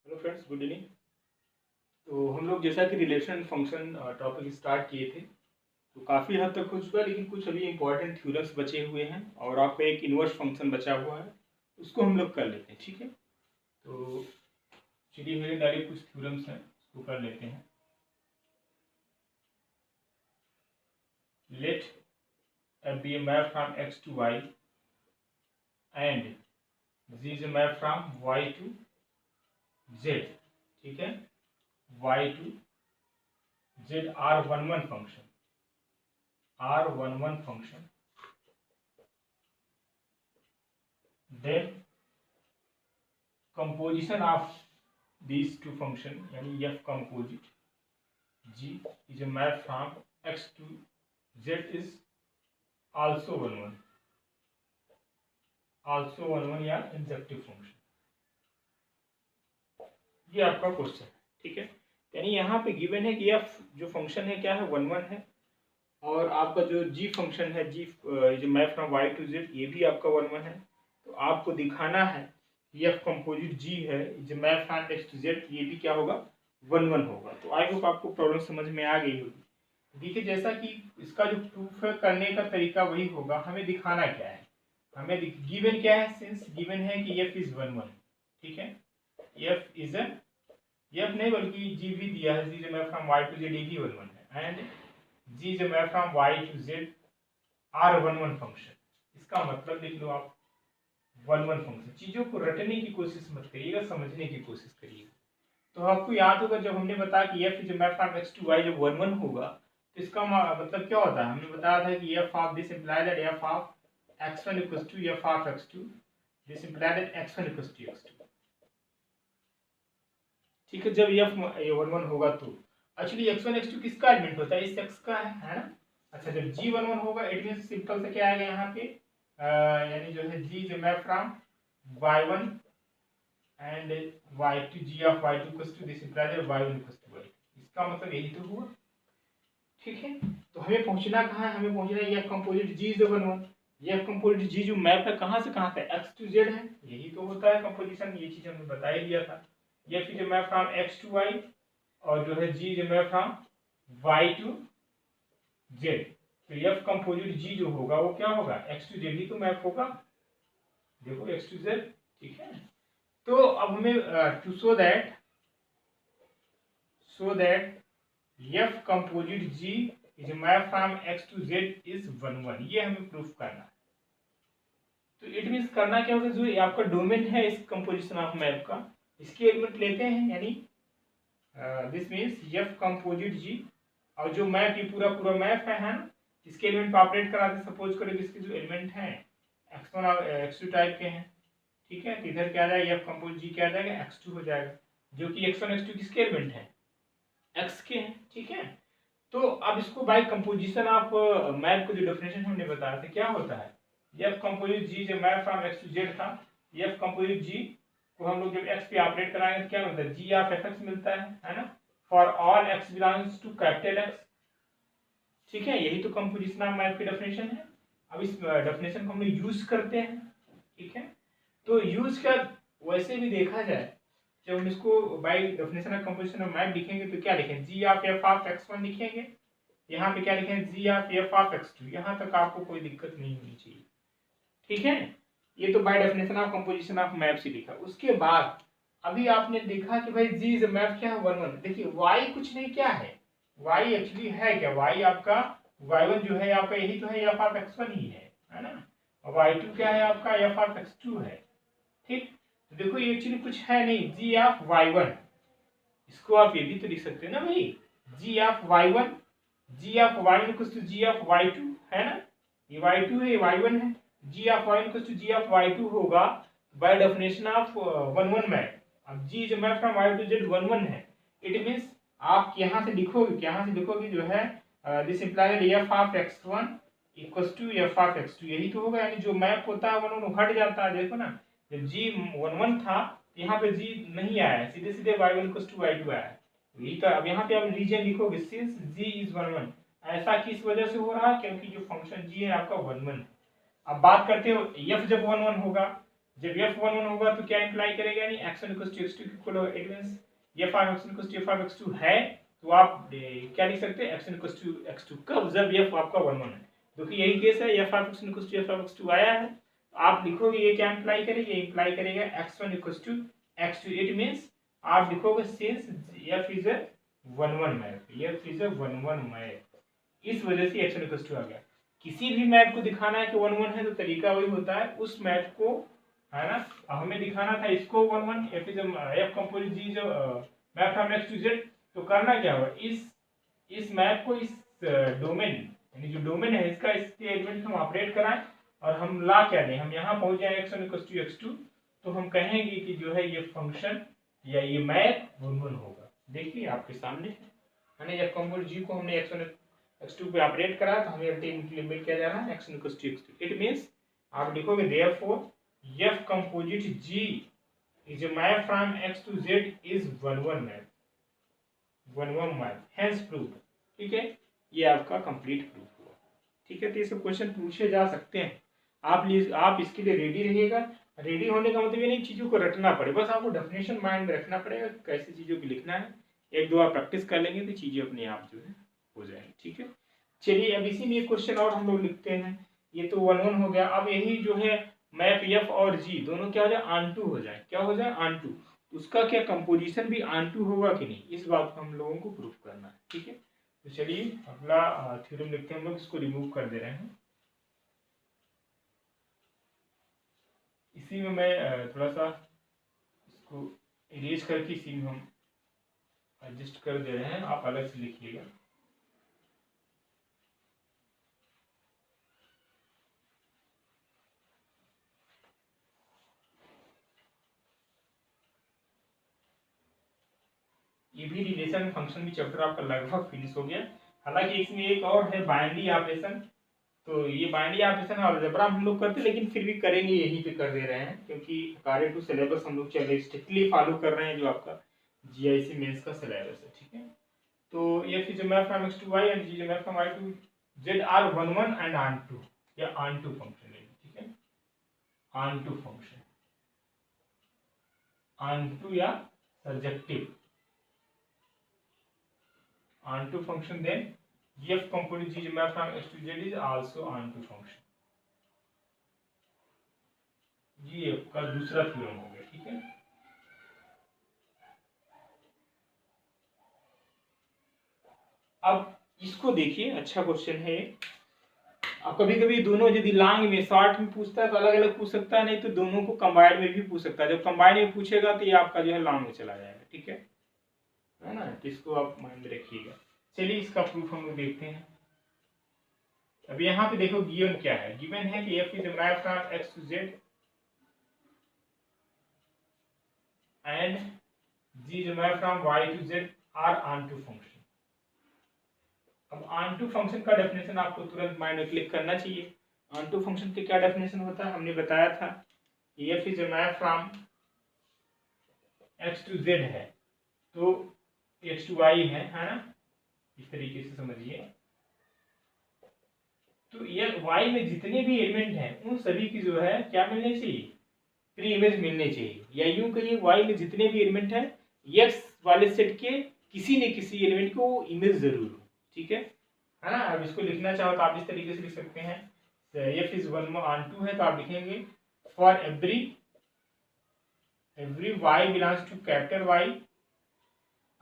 Hello friends, good evening. तो हम लोग जैसा कि रिलेशन फंक्शन टॉपिक स्टार्ट किए थे, तो काफ़ी हद तक हो चुका है, लेकिन कुछ अभी इंपॉर्टेंट थ्योरम्स बचे हुए हैं और आपका एक इन्वर्स फंक्शन बचा हुआ है, उसको हम लोग कर लेते हैं। ठीक है, तो चलिए मेरे डायरेक्ट कुछ थ्योरम्स हैं, उसको कर लेते हैं। Let be a map from x to y and g is a map from y to z. ठीक है, y to z are one one function, are one one function, then composition of these two function यानी f composite g is a map from x to z is also one one या injective function. ये आपका question है। ठीक है, यानी यहाँ पे गिवन है कि f जो फंक्शन है क्या है, वन वन है, और आपका जो g फंक्शन है, g जो map from y to z, ये भी आपका वन वन है। तो आपको दिखाना है कि f कंपोजिट g है, जो map from x to z, ये भी क्या होगा, वन वन होगा। तो आई होप आपको प्रॉब्लम समझ में आ गई होगी। देखिए, जैसा कि इसका जो प्रूफ करने का तरीका वही होगा, हमें दिखाना क्या है, हमें गिवन क्या है, सिंस गिवन है कि f इज वन वन। ठीक है, f इज एफ नहीं बल्कि g भी दिया है, जी जो map from y to z, ये भी वन वन है, एंड जी जो map from y to z are one one function. इसका मतलब लिख लो आप, वन वन फंक्शन। चीजों को रटने की कोशिश मत करिएगा, समझने की कोशिश करिएगा। तो आपको याद होगा जब हमने बताया कि f जो map from x to y जब वन वन होगा, तो इसका मतलब क्या होता है, हमने बताया था कि f of this imply that f of x1 equals to f of x2, this imply that x1 equals to x2। ठीक है, जब f वन वन होगा तो एक्चुअली x1 x2 किसका एलिमेंट होता है, इस x का है ना। अच्छा, जब g वन वन होगा, इट मींस सिंपल से क्या आएगा यहाँ पे, यानी जो है g जो map from y1 and y2, g of y2 equals to this imply that y1 equals to y2। इसका मतलब यही तो हुआ। ठीक है, तो हमें पहुंचना कहाँ है, हमें पहुंचना है f composite g is one one. ये f कंपोजिट g जो मैप है कहाँ से कहाँ तक, x टू z है, यही तो होता है कंपोजिशन। ये चीज हमने बता ही दिया था। ये फिर जो map from x to y, और जो है g जो map from y to z। तो f कंपोजिट g जो होगा वो क्या होगा, x टू z ही तो मैप होगा। देखो x टू z। ठीक है, तो अब हमें to show that f composite g is map from x to z is one one, ये हमें प्रूफ करना है। तो इट मीन्स करना क्या होगा, जो आपका डोमेन है इस कंपोजिशन ऑफ मैप का, इसके एलिमेंट लेते हैं, यानी this means f composite g, और जो मैप, ये पूरा पूरा मैप है ना, इसके एलिमेंट को ऑपरेट कराते, सपोज करो कि इसके जो एलिमेंट हैं x1 और x2 टाइप के हैं। ठीक है, तो इधर क्या आ जाएगा, f कंपोजिट g क्या आ जाएगा, x2 हो जाएगा, जो कि x1 x2 किसके एलिमेंट हैं, x के हैं। ठीक है, तो अब इसको बाय कंपोजिशन ऑफ मैप को जो डेफिनेशन हमने बताया था, क्या होता है, f कंपोजिट g जो map from x to z था, f कंपोजिट g को हम लोग जब x पे ऑपरेट कराएंगे तो क्या मिलता है, g ऑफ fx मिलता है ना, for all x belongs to capital X। ठीक है, यही तो कंपोजिशन ऑफ मैप की डेफिनेशन है। अब इस डेफिनेशन को हम लोग यूज करते हैं। ठीक है, तो यूज का वैसे भी देखा जाए, जब हम इसको bye definition of composition of map लिखेंगे तो क्या लिखेंगे, जी ऑफ एफ ऑफ x1 लिखेंगे, यहाँ पे क्या लिखेंगे, जी ऑफ एफ ऑफ x2। यहाँ तक आपको कोई दिक्कत नहीं होनी चाहिए। ठीक है, ये तो bye definition of composition of map से लिखा। उसके बाद अभी आपने देखा कि भाई जी इज मैप क्या है, वन वन। देखिए y कुछ नहीं, क्या है y एक्चुअली है क्या, y आपका y1 जो है आपका, यही तो है एफ ऑफ x1 ही है ना, और y2 क्या है आपका, एफ ऑफ x2 है। ठीक, तो देखो ये एक्चुअली कुछ है नहीं, जी ऑफ y1, इसको आप ये भी तो लिख सकते हैं ना भाई, g of y1, g of y1 equals to g of y2, है ना, ये y2 है, ये y1 है, g of y1 equals to g of y2 होगा by definition of one one map. अब जी जो map from y to z one one है, इट मींस आप यहाँ से लिखोगे जो है this implies f of x1 equals to f of x2, यही तो होगा। यानी जो मैप होता है वन वन हट जाता है। देखो ना, जब जी वन वन था, यहाँ पे जी नहीं आया, सीधे सीधे y1 इक्वल्स टू y2 आया। यही तो, अब यहाँ पे आप रीजन लिखोगे, since g is one one. ऐसा किस वजह से हो रहा है, क्योंकि जो फंक्शन g है आपका वन वन। अब बात करते हो f जब वन वन होगा, जब एफ 1 1 होगा तो क्या इंप्लाई करेगा, यानी x1 equal to x2 equal होगा। इट मींस ये 5x1 इक्वल टू 5x2 है, तो आप क्या लिख सकते हैं, x1 इक्वल टू x2 कब, जब f आपका 1 1 है। क्योंकि यही केस है, ये 5x1 इक्वल टू 5x2 आया है, तो आप लिखोगे ये क्या इंप्लाई करेगा, ये इंप्लाई करेगा x1 equal to x2। It means आप लिखोगे since f is a 1 1 map, f is a 1 1 map, इस वजह से x1 इक्वल टू आ गया। किसी भी मैप को दिखाना है कि 1 1 है तो तरीका वही होता है, उस मैप को, है ना। अब हमें दिखाना था इसको 1 1, f is f composite g जो map from x to z, तो करना क्या होगा, इस मैप को इस डोमेन, यानी जो डोमेन है इसका, इसके एलिमेंट हम ऑपरेट कराएं और हम ला क्या दें, हम यहाँ पहुंच जाए x1 इक्वल टू x2, तो हम कहेंगे कि जो है ये फंक्शन या ये मैप 1 1 होगा। देखिए आपके सामने है ना, f कंपोजिट g को हमने x1 x2 पे ऑपरेट करा, तो हमें अल्टीमेटली मिल क्या जा रहा है, x1 equal to x2। It means आप लिखोगे therefore f composite g is a map from x to z is 1 1 map, 1 1 map, hence proof। ठीक है, ये आपका कंप्लीट प्रूफ हुआ। ठीक है, तो ये सब क्वेश्चन पूछे जा सकते हैं, आप इसके लिए रेडी रहिएगा। रेडी होने का मतलब ये नहीं चीज़ों को रटना पड़े, बस आपको डेफिनेशन माइंड में रखना पड़ेगा कैसे चीज़ों को लिखना है। एक दो बार प्रैक्टिस कर लेंगे तो चीज़ें अपने आप जो है हो जाएंगी। ठीक है, चलिए अब इसी में एक क्वेश्चन और हम लोग लिखते हैं। ये तो 1 1 हो गया। अब यही जो है मैप एफ और जी दोनों क्या हो जाए, ऑन टू हो जाए। क्या हो जाए, ऑन टू। उसका क्या कंपोजिशन भी ऑन टू होगा कि नहीं, इस बात को हम लोगों को प्रूफ करना है। ठीक है, तो चलिए अगला थ्योरम लिखते हैं हम लोग, इसको रिमूव कर दे रहे हैं। इसी में मैं थोड़ा सा इसको इरेज करके इसी में हम एडजस्ट कर दे रहे हैं, आप अलग से लिखिएगा। ये भी रिलेशन फंक्शन भी चैप्टर आपका लगभग फिनिश हो गया। हालांकि इसमें एक और है बाइनरी ऑपरेशन, तो ये बाइनरी ऑपरेशन और अलजेब्रा हम लोग करते, लेकिन फिर भी करेंगे, यहीं पे कर दे रहे हैं क्योंकि अकॉर्डिंग टू सिलेबस हम लोग चल स्ट्रिक्टली फॉलो कर रहे हैं जो आपका जीआईसी मेंस का सिलेबस है। ठीक है, तो f is a map from x to y and g is a map from y to z are 1 1 and onto, या ऑन टू फंक्शन है। ठीक है, onto function, onto या surjective onto function, then f component g map from x to z is also onto function। ये आपका दूसरा theorem हो गया। ठीक है, अब इसको देखिए, अच्छा क्वेश्चन है। अब कभी कभी दोनों यदि लॉन्ग में शॉर्ट में पूछता है तो अलग अलग पूछ सकता है, नहीं तो दोनों को कंबाइंड में भी पूछ सकता है। जब कंबाइंड में पूछेगा तो ये आपका जो है लॉन्ग में चला जाएगा। ठीक है ना, तो इसको आप माइंड में रखिएगा। चलिए इसका प्रूफ हम लोग देखते हैं। अब यहाँ पे देखो गिवन क्या है, गिवन है कि f is map from x to z and g is map from y to z are onto function. अब onto फंक्शन का डेफिनेशन आपको तुरंत माइंड में क्लिक करना चाहिए। onto फंक्शन के क्या डेफिनेशन होता है, हमने बताया था कि f is map from x to z है तो x to y है ना, इस तरीके से समझिए। तो ये y में जितने भी एलिमेंट हैं उन सभी की जो है क्या मिलने चाहिए, प्री इमेज मिलने चाहिए, या यूं कहिए y में जितने भी एलिमेंट हैं x वाले सेट के किसी न किसी एलिमेंट को वो इमेज जरूर हो। ठीक है ना। अब इसको लिखना चाहो तो आप इस तरीके से लिख सकते हैं, f इज 1 ऑन 2 है तो आप लिखेंगे for every y belongs to capital Y।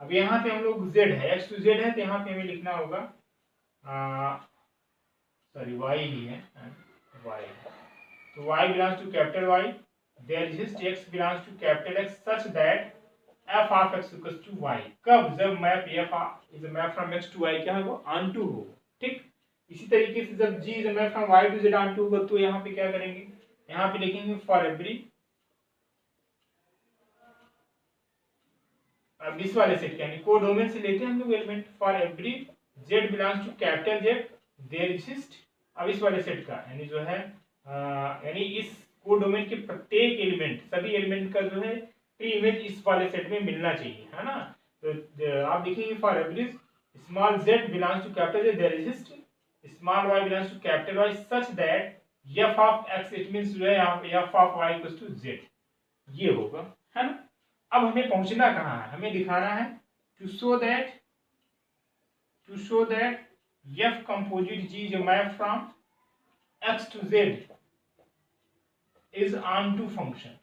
अब यहाँ पे हम लोग z है, x to z है, तो यहाँ पे हमें लिखना होगा सॉरी y ही है, y। तो y belongs to capital Y, there exist x belongs to capital X such that f of x equals to y। कब, जब map f is a map from x to y क्या होगा, on to हो। ठीक, इसी तरीके से जब g is a map from y to z onto होगा तो यहाँ पे क्या करेंगे, यहाँ पे लिखेंगे फॉर एवरी, अब इस वाले सेट यानी को डोमेन से लेते हैं हम लोग element, for every z belongs to capital Z there exist. अब इस वाले सेट का यानी जो है यानी इस को डोमेन के प्रत्येक एलिमेंट, सभी एलिमेंट का जो है प्री इमेज इस वाले सेट में मिलना चाहिए, है ना। तो आप लिखेंगे for every small z belongs to capital Z there exist small y belongs to capital Y such that f of x it means जो है f of y equals to z, ये होगा, है ना। अब हमें पहुंचना कहाँ है, हमें दिखाना है to show that f composite g जो map from x to z is onto function.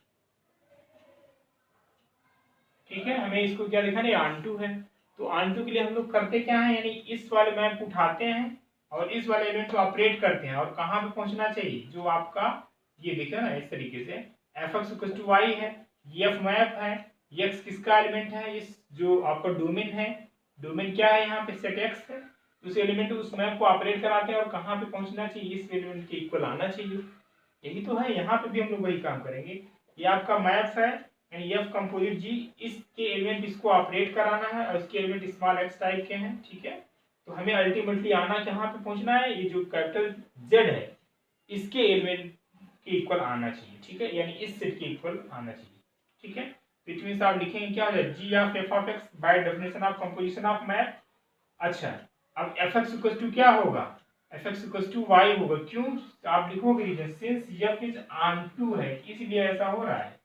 ठीक है, हमें इसको क्या दिखाना है, ऑन टू है। तो ऑन टू के लिए हम लोग करते क्या है, यानी इस वाले मैप उठाते हैं और इस वाले एलिमेंट को ऑपरेट करते हैं, और कहाँ पे पहुंचना चाहिए, जो आपका ये देखा ना इस तरीके से f x equal to y है, ये एफ मैप है, ये एक्स किसका एलिमेंट है, इस जो आपका डोमेन है, डोमेन क्या है यहाँ पे सेट एक्स है, उस एलिमेंट उस मैप को ऑपरेट कराते हैं और कहाँ पे पहुंचना चाहिए, इस एलिमेंट के इक्वल आना चाहिए। यही तो है, यहाँ पे भी हम लोग वही काम करेंगे। ये आपका मैप है यानी एफ कंपोजिट जी, इसके एलिमेंट इसको ऑपरेट कराना है और इसके एलिमेंट स्मॉल एक्स टाइप के हैं। ठीक है, तो हमें अल्टीमेटली आना कहाँ पे पहुंचना है, ये जो कैपिटल जेड है इसके एलिमेंट के इक्वल आना चाहिए। ठीक है, यानी इस सेट के इक्वल आना चाहिए। ठीक है, तो इट मींस आप लिखेंगे क्या हो जाए, g of f of x by definition of composition of map. अच्छा, अब एफ एक्स इक्वल टू क्या होगा, f x equal to y होगा। क्यों, आप लिखोगे reason since f is onto है इसलिए ऐसा हो रहा है,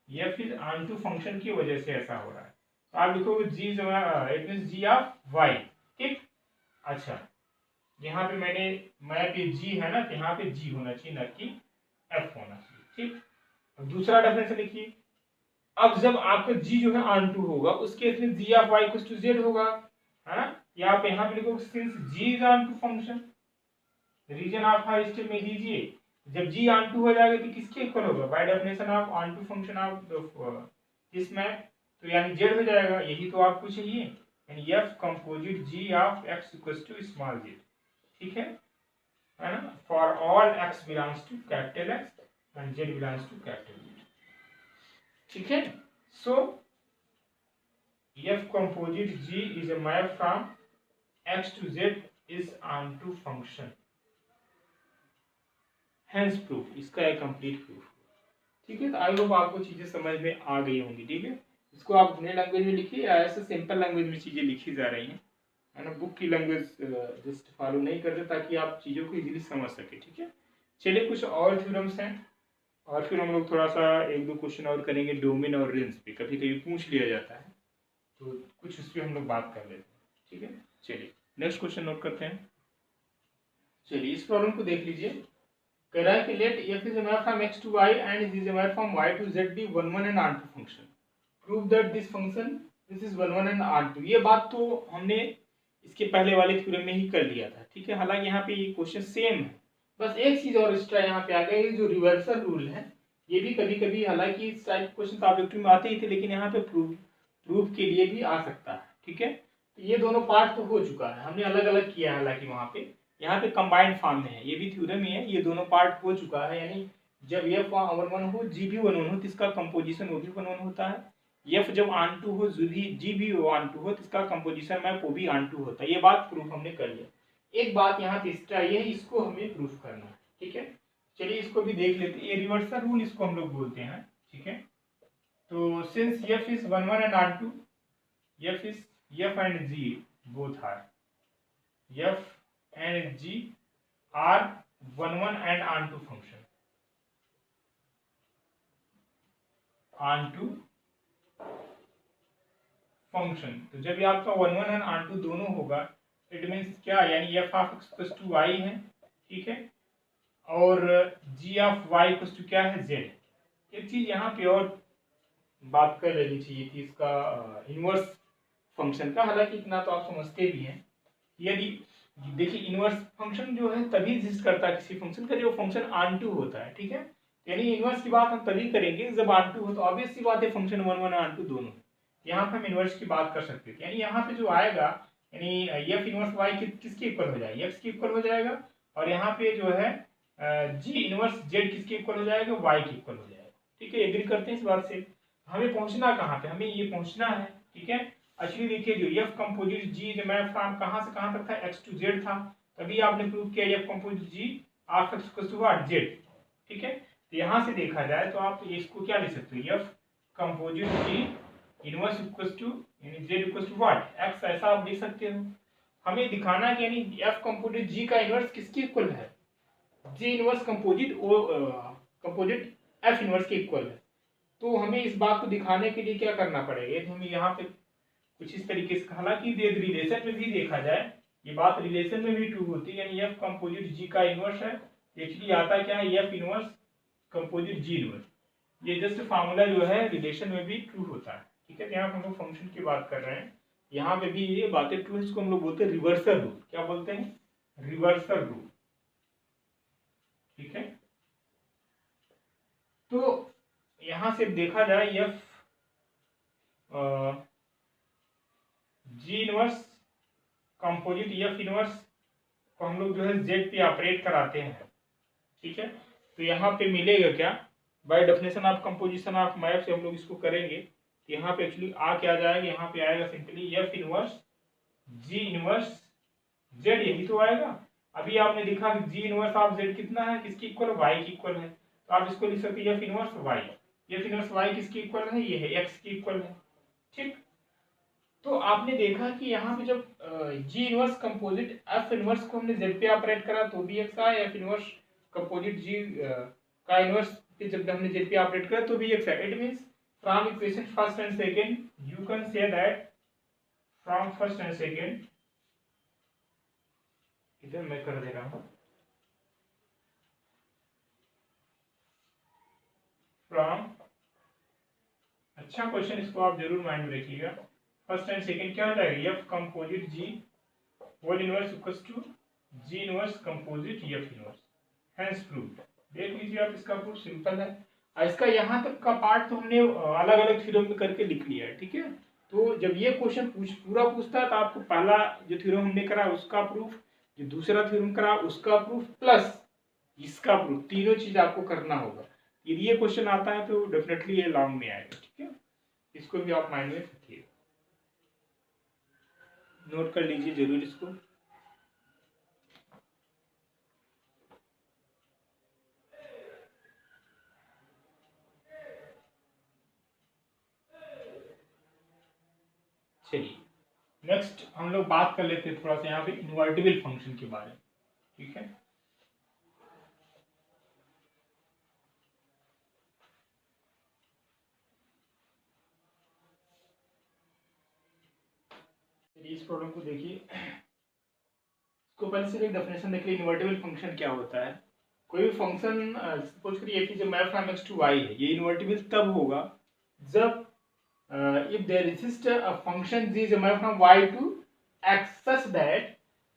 f is onto function की वजह से ऐसा हो रहा है। तो आप लिखोगे जी जो है it means g of y. ठीक, अच्छा यहाँ पे मैप ये जी है ना, तो यहाँ पे जी होना चाहिए ना कि एफ होना चाहिए। ठीक, अब दूसरा डेफिनेशन लिखिए, अब जब आपका जी जो है ऑन टू होगा उस केस में g of y equal to z होगा, है ना। यहाँ पे लिखोगे since g is onto function, reason of हर स्टेप में लीजिए, जब जी ऑन टू हो जाएगा तो किसके इक्वल होगा, by definition of onto function of this map, तो यानी जेड हो जाएगा। यही तो आपको चाहिए, यानी f composite g of x equal to small z. ठीक है ना, for all x belongs to capital x and z belongs to capital z. ठीक है, so f composite g is a map from x to z is onto function, hence proof, इसका एक complete proof. ठीक है, तो I hope आपको चीजें समझ में आ गई होंगी। ठीक है, इसको आप अपने लैंग्वेज में लिखिए या ऐसे सिंपल लैंग्वेज में चीजें लिखी जा रही हैं, है ना, बुक की लैंग्वेज जस्ट फॉलो नहीं करते ताकि आप चीजों को इजीली समझ सके। ठीक है, चलिए कुछ और थ्योरम्स हैं और फिर हम लोग थोड़ा सा एक दो क्वेश्चन और करेंगे डोमेन और रेंज पे, कभी कभी पूछ लिया जाता है तो कुछ उस पर हम लोग बात कर लेते हैं। ठीक है, चलिए नेक्स्ट क्वेश्चन नोट करते हैं। चलिए इस प्रॉब्लम को देख लीजिए, कह रहा है कि late f is a map from x to y and is a map from y to z be 1 1 and onto function, prove that this function this is 1 1 and onto। ये बात तो हमने इसके पहले वाले थ्योरम में ही कर लिया था। ठीक है, हालांकि यहाँ पे ये क्वेश्चन सेम है, बस एक चीज और एक्स्ट्रा यहाँ पे आ गया, ये जो रिवर्सल रूल है ये भी कभी कभी, हालांकि इस टाइप क्वेश्चन ऑब्जेक्टिव में आते ही थे लेकिन यहाँ पे प्रूफ के लिए भी आ सकता है। ठीक है, तो ये दोनों पार्ट तो हो चुका है, हमने अलग अलग किया है, हालांकि वहाँ पे यहाँ पे कंबाइंड फॉर्म में है, ये भी थ्योरम ही है, ये दोनों पार्ट हो चुका है। यानी जब एफ 1 1 हो जी भी 1 1 हो तो इसका कंपोजिशन वो भी 1 1 होता है। एफ जब ऑन टू हो जी भी ऑन टू हो तो इसका कंपोजिशन मैप वो भी ऑन टू होता है। ये बात प्रूफ हमने कर लिया। एक बात यहाँ पे एक्स्ट्रा ये है, इसको हमें प्रूफ करना है। ठीक है, चलिए इसको भी देख लेते हैं, ये रिवर्सल रूल इसको हम लोग बोलते हैं। ठीक है, तो since f is 1 1 and onto, f and g both are, एफ and g are 1 1 and onto function, onto function। तो जब ये आपका 1 1 and onto दोनों होगा इट मीन्स क्या, यानी f of x plus two y है। ठीक है, और g of y plus two क्या है, z। एक चीज यहाँ पे और बात कर लेनी चाहिए थी इसका इनवर्स फंक्शन का, हालांकि इतना तो आप समझते भी हैं। यदि देखिए इनवर्स फंक्शन जो है तभी एग्जिस्ट करता है किसी फंक्शन का जो फंक्शन ऑन टू होता है। ठीक है, यानी इनवर्स की बात हम तभी करेंगे जब ऑन टू हो, तो ऑब्वियस सी बात है फंक्शन 1 1 ऑन टू दोनों, यहाँ पे हम इनवर्स की बात कर सकते थे। यानी यहाँ पे जो आएगा यानी एफ इनवर्स वाई किसके इक्वल हो जाएगा, एक्स के इक्वल हो जाएगा, और यहाँ पे जो है जी इनवर्स जेड किसके इक्वल हो जाएगा, वाई के इक्वल हो जाएगा। ठीक है, एग्री करते हैं इस बात से। हमें पहुंचना कहाँ पे, हमें ये पहुंचना है। ठीक है, एक्चुअली देखिए जो एफ कंपोजिट जी जो मैप फ्रॉम कहाँ से कहाँ तक था, एक्स टू जेड था, तभी आपने प्रूव किया f composite g of x equal to what, z. ठीक है, तो यहाँ से देखा जाए तो आप इसको क्या लिख सकते हो, f composite g inverse equal to यानी z equal to what, x, ऐसा आप लिख सकते हो। हमें दिखाना कि यानी एफ कंपोजिट जी का इनवर्स किसके इक्वल है, जी इनवर्स कंपोजिट एफ इनवर्स के इक्वल है। तो हमें इस बात को दिखाने के लिए क्या करना पड़ेगा, तो हमें यहाँ पे कुछ इस तरीके से, हालांकि रिलेशन में भी देखा जाए ये बात रिलेशन में भी ट्रू होती है, यानी एफ कंपोजिट जी का इनवर्स है। एक्चुअली आता क्या है, f inverse composite g inverse. ये जस्ट फार्मूला जो है रिलेशन में भी ट्रू होता है, ठीक है। यहाँ पे हम लोग फंक्शन की बात कर रहे हैं, यहाँ पे भी ये बातें ट्रू है। इसको हम लोग बोलते हैं रिवर्सल रूल। क्या बोलते हैं, रिवर्सल रूल, ठीक है। तो यहां से देखा जाए F G inverse composite f inverse को हम लोग जो है जेड पे ऑपरेट कराते हैं, ठीक है। तो यहाँ पे मिलेगा क्या, bye definition of composition of map से हम लोग इसको करेंगे, तो यहाँ पे एक्चुअली आ क्या जाएगा, यहाँ पे आएगा सिंपली एफ इनवर्स जी इनवर्स जेड, यही तो आएगा। अभी आपने देखा कि जी इनवर्स ऑफ जेड कितना है, किसकी इक्वल, वाई की इक्वल है। तो आप इसको लिख सकते हैं f inverse y. F inverse y किसकी इक्वल है, ये है एक्स की इक्वल है, ठीक। तो आपने देखा कि यहाँ पे जब जी इनवर्स कंपोजिट एफ इनवर्स को हमने जेड पे ऑपरेट करा तो भी एक्स आया, एफ इनवर्स कंपोजिट जी का इनवर्स पे जब हमने जेड पे ऑपरेट करा तो भी एक्स आया। It means from equation first and second you can say that, from first and second, इधर मैं कर दे रहा हूँ, फ्रॉम, अच्छा क्वेश्चन, इसको आप जरूर माइंड में रखिएगा। फर्स्ट एंड सेकंड क्या हो जाएगा, f composite g whole inverse equals to g inverse composite f inverse, hence proved. देख लीजिए आप, इसका प्रूफ सिंपल है। इसका यहाँ तक का पार्ट तो हमने अलग अलग थ्योरम में करके लिख लिया है, ठीक है। तो जब ये क्वेश्चन पूरा पूछता है तो आपको पहला जो थ्योरम हमने करा उसका प्रूफ, जो दूसरा थ्योरम करा उसका प्रूफ, प्लस इसका प्रूफ, तीनों चीज आपको करना होगा। यदि ये क्वेश्चन आता है तो डेफिनेटली ये लॉन्ग में आएगा, ठीक है। इसको भी आप माइंड में रखिए, नोट कर लीजिए जरूर इसको। चलिए नेक्स्ट हम लोग बात कर लेते हैं थोड़ा सा यहाँ पे इन्वर्टिबल फंक्शन के बारे में, ठीक है। इस प्रॉब्लम को देखिए, इसको पहले से एक डेफिनेशन देखिए, इन्वर्टिबल फंक्शन क्या होता है। कोई भी फंक्शन सपोज करिए कि जो map from x to y है, ये इन्वर्टिबल तब होगा जब if there exists a function g is a map from y to x such that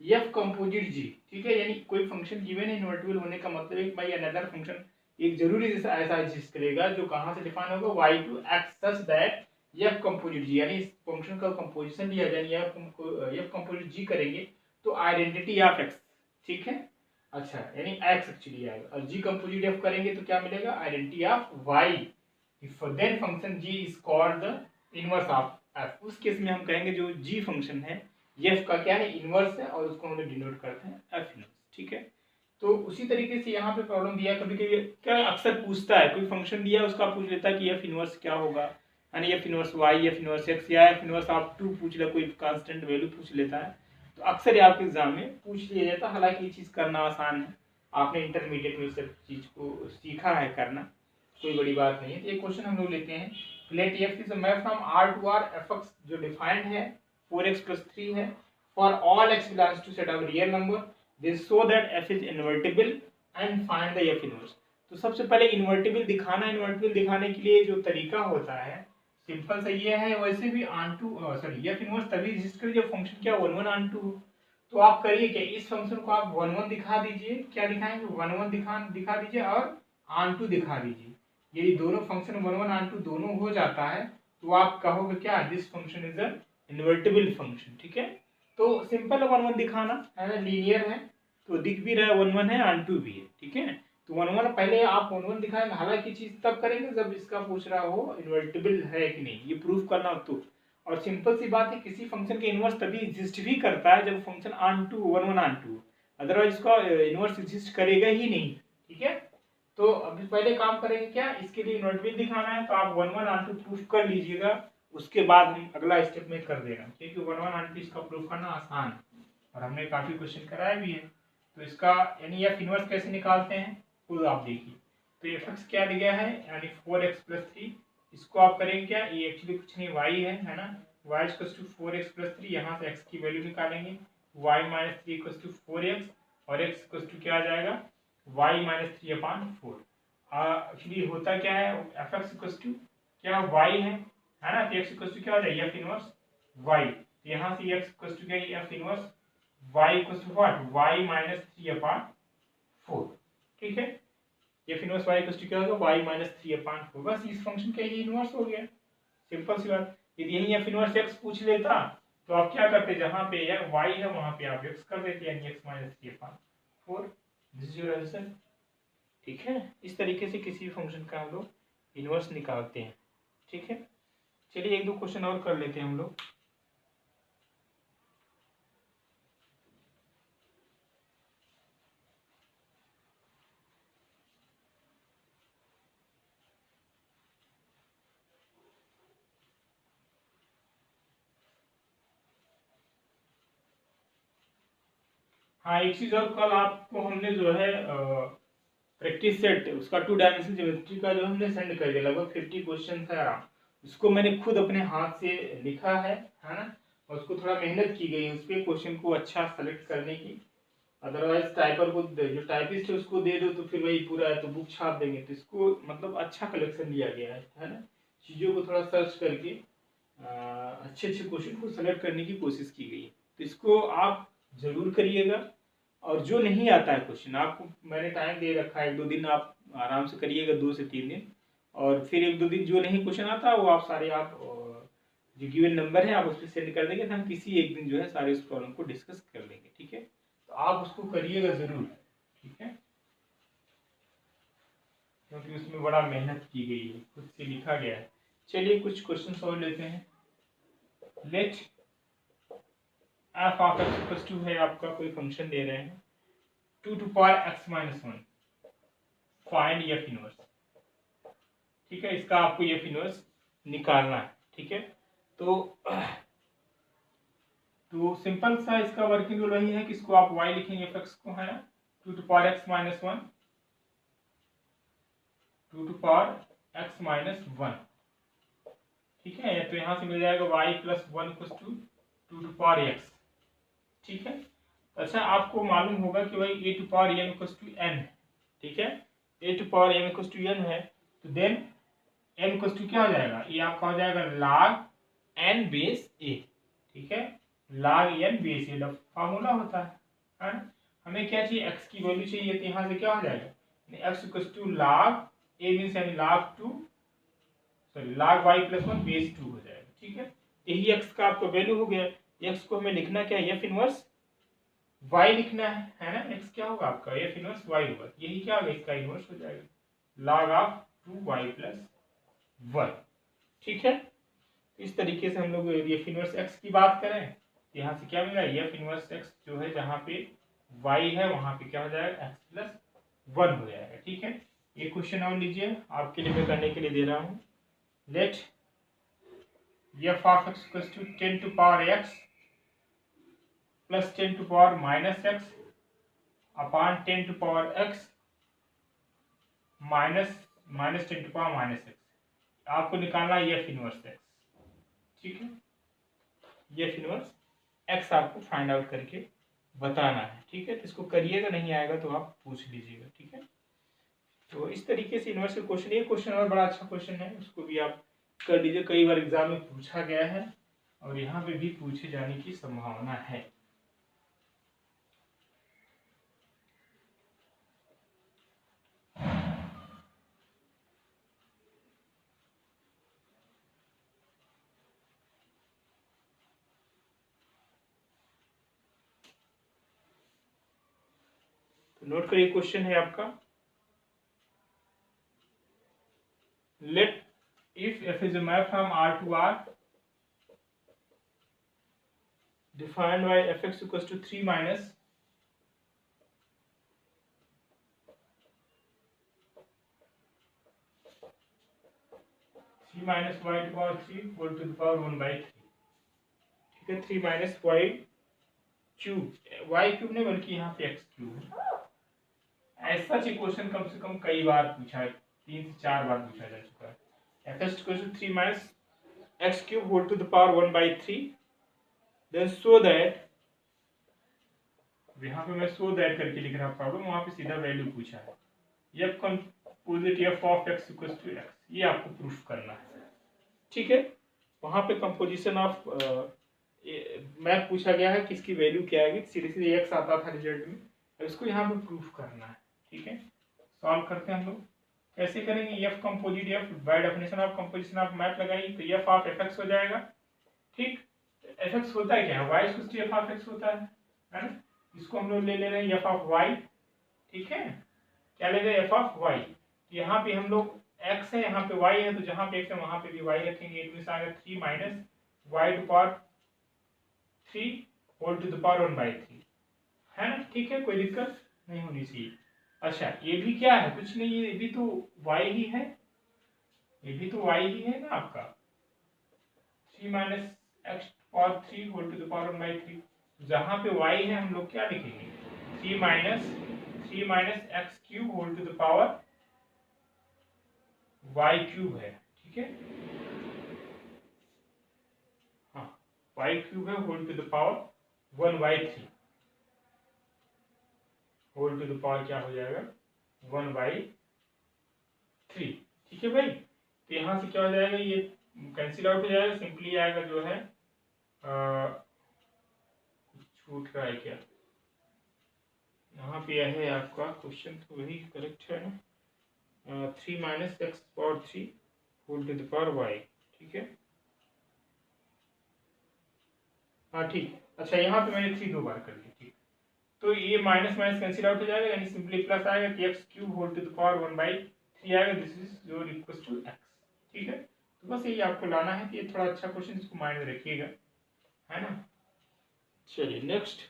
f composite g, ठीक है। यानी कोई फंक्शन गिवन है, इन्वर्टिबल होने का मतलब है भाई अनदर फंक्शन एक जरूरी जैसा ऐसा एग्जिस्ट करेगा जो कहाँ से डिफाइन होगा, y to x such that f composite g, यानी इस फंक्शन का कंपोजिशन लिया जाए, f composite g करेंगे तो आइडेंटिटी ऑफ x, ठीक है। अच्छा यानी x एक्चुअली आएगा, और g कंपोजिट f करेंगे तो क्या मिलेगा, identity of y। Then function g is called the inverse of f। उस केस में हम कहेंगे जो g फंक्शन है f का क्या है, इनवर्स है, और उसको हम लोग डिनोट करते हैं f इनवर्स, ठीक है। तो उसी तरीके से यहाँ पे प्रॉब्लम दिया, कभी कभी क्या अक्सर पूछता है, कोई फंक्शन दिया उसका पूछ लेता है कि f इनवर्स क्या होगा, यानी f inverse y, f inverse x, या f इनवर्स ऑफ 2 पूछ ले, कोई कांस्टेंट वैल्यू पूछ लेता है। तो अक्सर आपके एग्जाम में पूछ लिया जाता है। हालांकि ये चीज़ करना आसान है, आपने इंटरमीडिएट में सब चीज़ को सीखा है करना, कोई बड़ी बात नहीं है। तो एक क्वेश्चन हम लोग लेते हैं, let f is a map from r to r fx, जो डिफाइंड है 4x + 3 है, for all x belongs to set of real number, this so that f is invertible and find the f inverse. तो सबसे पहले invertible दिखाना, invertible दिखाने के लिए जो तरीका होता है सिंपल सा ये है, वैसे भी f इनवर्स तभी एग्जिस्ट करे जब फंक्शन क्या 1 1 ऑन 2। तो आप करिए क्या, इस फंक्शन को आप 1 1 दिखा दीजिए, क्या दिखाएंगे 1 1 दिखा दीजिए, और ऑन 2 दिखा दीजिए। यदि दोनों फंक्शन 1 1 ऑन 2 दोनों हो जाता है तो आप कहोगे क्या, this function is a invertible function, ठीक है। तो सिंपल 1 1 दिखाना है, लीनियर है तो दिख भी रहा है, 1 1 है, ऑन 2 भी है, ठीक है। तो 1 1 पहले आप 1 1 दिखाएंगे, हालांकि चीज तब करेंगे जब इसका पूछ रहा हो इन्वर्टिबल है कि नहीं, ये प्रूफ करना हो तो। और सिंपल सी बात है, किसी फंक्शन के इनवर्स तभी एग्जिस्ट भी करता है जब फंक्शन ऑन 2 1 1 ऑन 2, अदरवाइज इसका इनवर्स एग्जिस्ट करेगा ही नहीं, ठीक है। तो अभी पहले काम करेंगे क्या, इसके लिए इन्वर्टिबल दिखाना है तो आप 1 1 ऑन 2 प्रूफ कर लीजिएगा, उसके बाद हम अगला स्टेप में कर देना, क्योंकि 1 1 ऑन 2 इसका प्रूफ करना आसान है और हमने काफी क्वेश्चन कराया भी है। तो इसका यानी एफ इनवर्स कैसे निकालते हैं खुद आप देखिए। तो एफ एक्स क्या दिया है यानी 4x+3, इसको आप करेंगे क्या, ये एक्चुअली कुछ नहीं y है ना, y इक्वल्स टू 4x+3, यहाँ से x की वैल्यू निकालेंगे, y minus 3 equals to 4x और x इक्वल्स टू क्या आ जाएगा y माइनस 3/4। एक्चुअली होता क्या है, एफ एक्स इक्वल्स टू क्या y है ना, तो x इक्वल्स टू क्या हो जाएगा एफ इनवर्स y, तो यहाँ से x इक्वल्स टू क्या है f inverse y equals to what y minus 3/4। ठीक है, f inverse y equals to क्या होगा y माइनस 3/4, बस इस फंक्शन का ये इनवर्स हो गया, सिंपल सी बात। यदि यही एफ इनवर्स x पूछ लेता तो आप क्या करते, जहां पे y है वहां पे आप x कर देते, यानी x minus 3/4, this is your answer. ठीक है, इस तरीके से किसी भी फंक्शन का हम लोग इनवर्स निकालते हैं। ठीक है, चलिए एक दो क्वेश्चन और कर लेते हैं हम लोग। हाँ, एक चीज और, कल आपको हमने जो है प्रैक्टिस सेट उसका 2 डायमेंशनल ज्योमेट्री का जो हमने सेंड कर दिया, लगभग 50 क्वेश्चन है आराम, उसको मैंने खुद अपने हाथ से लिखा है ना, और उसको थोड़ा मेहनत की गई है उस पर क्वेश्चन को अच्छा सेलेक्ट करने की। अदरवाइज टाइपर को जो टाइपिस्ट है उसको दे दो तो फिर वही पूरा है तो बुक छाप देंगे, तो इसको मतलब अच्छा कलेक्शन लिया गया है ना, चीज़ों को थोड़ा सर्च करके अच्छे अच्छे क्वेश्चन को सेलेक्ट करने की कोशिश की गई है, तो इसको आप जरूर करिएगा। और जो नहीं आता है क्वेश्चन, आपको मैंने टाइम दे रखा है 1-2 दिन, आप आराम से करिएगा 2 से 3 दिन, और फिर 1-2 दिन जो नहीं क्वेश्चन आता वो आप सारे आप जो गिवन नंबर है आप उस पर सेंड कर देंगे, तो हम किसी एक दिन जो है सारे उस प्रॉब्लम को डिस्कस कर लेंगे। ठीक है, तो आप उसको करिएगा जरूर। ठीक है, क्योंकि उसमें बड़ा मेहनत की गई है, खुद से लिखा गया है। चलिए कुछ क्वेश्चन और लेते हैं। Let f of x equals to है आपका, कोई फंक्शन दे रहे हैं 2 to power x minus 1, find f inverse. ठीक है, इसका आपको एफ इनवर्स निकालना है। ठीक है, तो सिंपल सा इसका वर्किंग रूल वही है कि इसको आप y लिखेंगे एफ एक्स को, है ना, 2 to power x minus 1, 2 to power x minus 1। ठीक है, तो यहां से मिल जाएगा y plus 1 equals to 2 to power x। ठीक है, अच्छा आपको मालूम होगा कि भाई a to power m equals to n। ठीक है, a to power m equals to n है, तो देन m इक्वल्स टू क्या हो जाएगा, ये आपका हो जाएगा log n बेस a। ठीक है, log n base a formula होता है ना, हमें क्या चाहिए x की वैल्यू चाहिए, तो यहाँ से क्या हो जाएगा x equals to log a means यानी log y प्लस 1 बेस 2 हो जाएगा। ठीक है, यही x का आपको वैल्यू हो गया, x को हमें लिखना क्या है एफ इनवर्स y लिखना है ना, x क्या होगा आपका एफ इनवर्स y होगा, यही क्या होगा इसका इनवर्स हो जाएगा log ऑफ 2y प्लस 1। ठीक है, इस तरीके से हम लोग एफ इनवर्स x की बात करें, यहाँ से क्या मिला एफ इनवर्स x जो है जहाँ पे y है वहां पे क्या हो जाएगा x प्लस 1 हो जाएगा। ठीक है, ये क्वेश्चन और लीजिए, आपके लिए मैं करने के लिए दे रहा हूँ। Let f of x equals to 10 to power x plus 10 to power minus x upon 10 to power x minus 10 to power minus x। आपको निकालना है एफ इनवर्स x। ठीक है, एफ इनवर्स x आपको फाइंड आउट करके बताना है। ठीक है, तो इसको करिएगा, नहीं आएगा तो आप पूछ लीजिएगा। ठीक है, तो इस तरीके से इनवर्स का क्वेश्चन, ये क्वेश्चन और बड़ा अच्छा क्वेश्चन है, उसको भी आप कर लीजिए, कई बार एग्जाम में पूछा गया है और यहाँ पे भी पूछे जाने की संभावना है। तो नोट करिए, क्वेश्चन है आपका let if f is a map from R to R defined by fx equals to 3 minus 3 minus y to the power 3 whole to the power 1/3। ठीक है, 3 minus y cube, y cube नहीं बल्कि यहाँ पे x cube है। ऐसा question कम से कम कई बार पूछा है, 3 से 4 बार पूछा जा चुका है। First question 3 minus x cube whole to the power 1/3, then so that, यहाँ पे मैं सो दैट करके लिख रहा प्रॉब्लम, वहां पे सीधा वैल्यू पूछा है। F composite f of x equal to x, ये आपको प्रूफ करना है, ठीक है। वहां पे कंपोजिशन ऑफ मैथ पूछा गया है, किसकी वैल्यू क्या आएगी, सीधे सीधे एक्स आता था रिजल्ट में, इसको यहाँ पे प्रूफ करना है, ठीक है। सॉल्व करते हैं हम लोग, कैसे करेंगे, F composite F bye definition of composition of math लगाएंगे तो एफ ऑफ एफ एक्स हो जाएगा, ठीक। एफ एक्स होता है क्या, y equal to f of x होता है ना। इसको हम लोग ले रहे हैं एफ ऑफ वाई, ठीक है। क्या ले रहे हैं, एफ ऑफ वाई। यहाँ पे हम लोग x है, यहाँ पे y है, तो जहाँ पे x है वहां पे भी y रखेंगे। इट मींस आएगा 3 minus y to power 3 whole to the power 1/3, है ना, ठीक है, कोई दिक्कत नहीं होनी चाहिए। अच्छा ये भी क्या है, कुछ नहीं, ये भी तो y ही है, ये भी तो y ही है ना आपका, 3 minus x power 3 whole to the power 1/3। जहाँ पे y है हम लोग क्या लिखेंगे, 3 minus x cube whole to the power y cube है, ठीक है, हाँ y क्यूब है whole to the power 1/3, whole to the power क्या हो जाएगा 1/3, ठीक है भाई। तो यहाँ से क्या हो जाएगा, ये कैंसिल आउट हो जाएगा, सिंपली आएगा जो है छूट रहा है क्या, यहाँ पे है आपका क्वेश्चन तो वही करेक्ट है ना, 3 minus x power 3 whole to the power y, ठीक है, हाँ ठीक। अच्छा यहाँ पे मैंने 3 2 बार कर ली, ठीक। तो ये माइनस माइनस कैंसिल आउट हो जाएगा, यानी सिंपली प्लस आएगा कि x cube whole to the power 1/3 आएगा, this is your equal to x, ठीक है। तो बस यही आपको लाना है कि ये थोड़ा अच्छा क्वेश्चन, इसको माइंड में रखिएगा, है ना। चलिए नेक्स्ट,